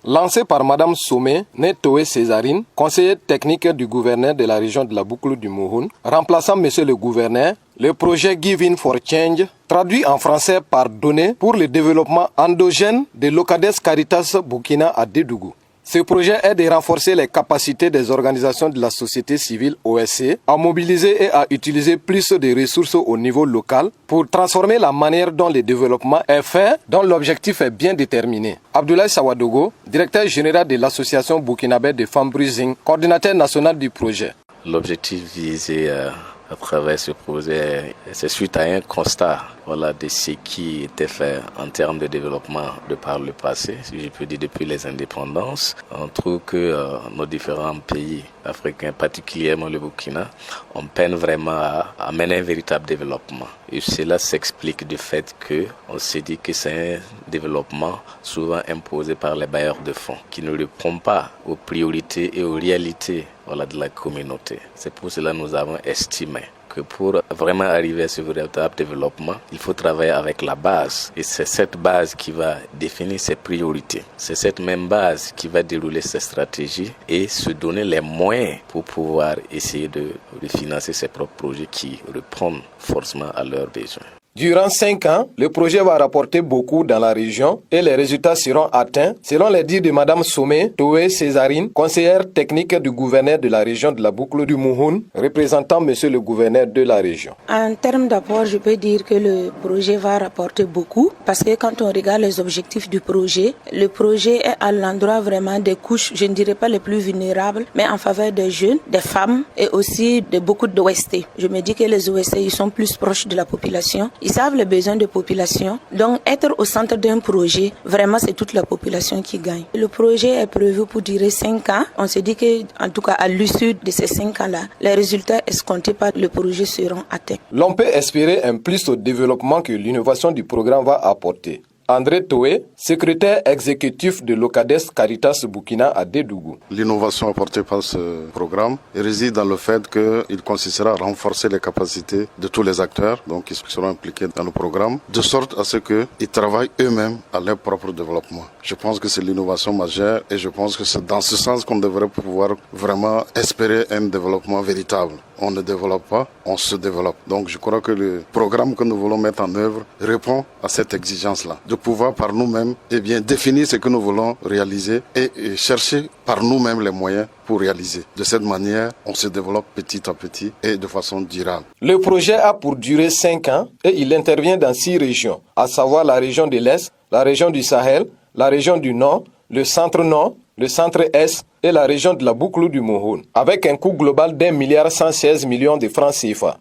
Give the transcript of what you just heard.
lancé par Madame Somé Netoé Césarine, conseillère technique du gouverneur de la région de la Boucle du Mouhoun, remplaçant Monsieur le gouverneur. Le projet Giving for Change, traduit en français par Donner pour le développement endogène de Locades Caritas Burkina à Dédougou. Ce projet est de renforcer les capacités des organisations de la société civile OSC à mobiliser et à utiliser plus de ressources au niveau local pour transformer la manière dont le développement est fait, dont l'objectif est bien déterminé. Abdoulaye Sawadogo, directeur général de l'association burkinabé de femmes Bruising, coordinateur national du projet. L'objectif visé à travers ce projet, c'est suite à un constat de ce qui était fait en termes de développement de par le passé, si je peux dire depuis les indépendances. On trouve que nos différents pays africains, particulièrement le Burkina, on peine vraiment à mener un véritable développement. Et cela s'explique du fait qu'on s'est dit que c'est un développement souvent imposé par les bailleurs de fonds, qui ne répond pas aux priorités et aux réalités de la communauté. C'est pour cela que nous avons estimé que pour vraiment arriver à ce véritable développement, il faut travailler avec la base. Et c'est cette base qui va définir ses priorités. C'est cette même base qui va dérouler ses stratégies et se donner les moyens pour pouvoir essayer de financer ses propres projets qui répondent forcément à leurs besoins. Durant 5 ans, le projet va rapporter beaucoup dans la région et les résultats seront atteints, selon les dires de Mme Somé Toé Césarine, conseillère technique du gouverneur de la région de la Boucle du Mouhoun, représentant Monsieur le gouverneur de la région. En termes d'apport, je peux dire que le projet va rapporter beaucoup parce que quand on regarde les objectifs du projet, le projet est à l'endroit vraiment des couches, je ne dirais pas les plus vulnérables, mais en faveur des jeunes, des femmes et aussi de beaucoup d'OST. Je me dis que les OST, ils sont plus proches de la population. Ils savent les besoins de population. Donc, être au centre d'un projet, vraiment, c'est toute la population qui gagne. Le projet est prévu pour durer 5 ans. On se dit que, en tout cas, à l'issue de ces 5 ans-là, les résultats escomptés par le projet seront atteints. L'on peut espérer un plus au développement que l'innovation du programme va apporter. André Toé, secrétaire exécutif de Locades Caritas Burkina à Dédougou. L'innovation apportée par ce programme réside dans le fait qu'il consistera à renforcer les capacités de tous les acteurs, donc qui seront impliqués dans le programme, de sorte à ce qu'ils travaillent eux-mêmes à leur propre développement. Je pense que c'est l'innovation majeure et je pense que c'est dans ce sens qu'on devrait pouvoir vraiment espérer un développement véritable. On ne développe pas, on se développe. Donc je crois que le programme que nous voulons mettre en œuvre répond à cette exigence-là, de pouvoir par nous-mêmes définir ce que nous voulons réaliser et chercher par nous-mêmes les moyens pour réaliser. De cette manière, on se développe petit à petit et de façon durable. Le projet a pour durée 5 ans et il intervient dans 6 régions, à savoir la région de l'Est, la région du Sahel, la région du Nord, le centre-Nord, le centre-Est et la région de la Boucle du Mouhoun, avec un coût global d'1,116 milliard de francs CFA.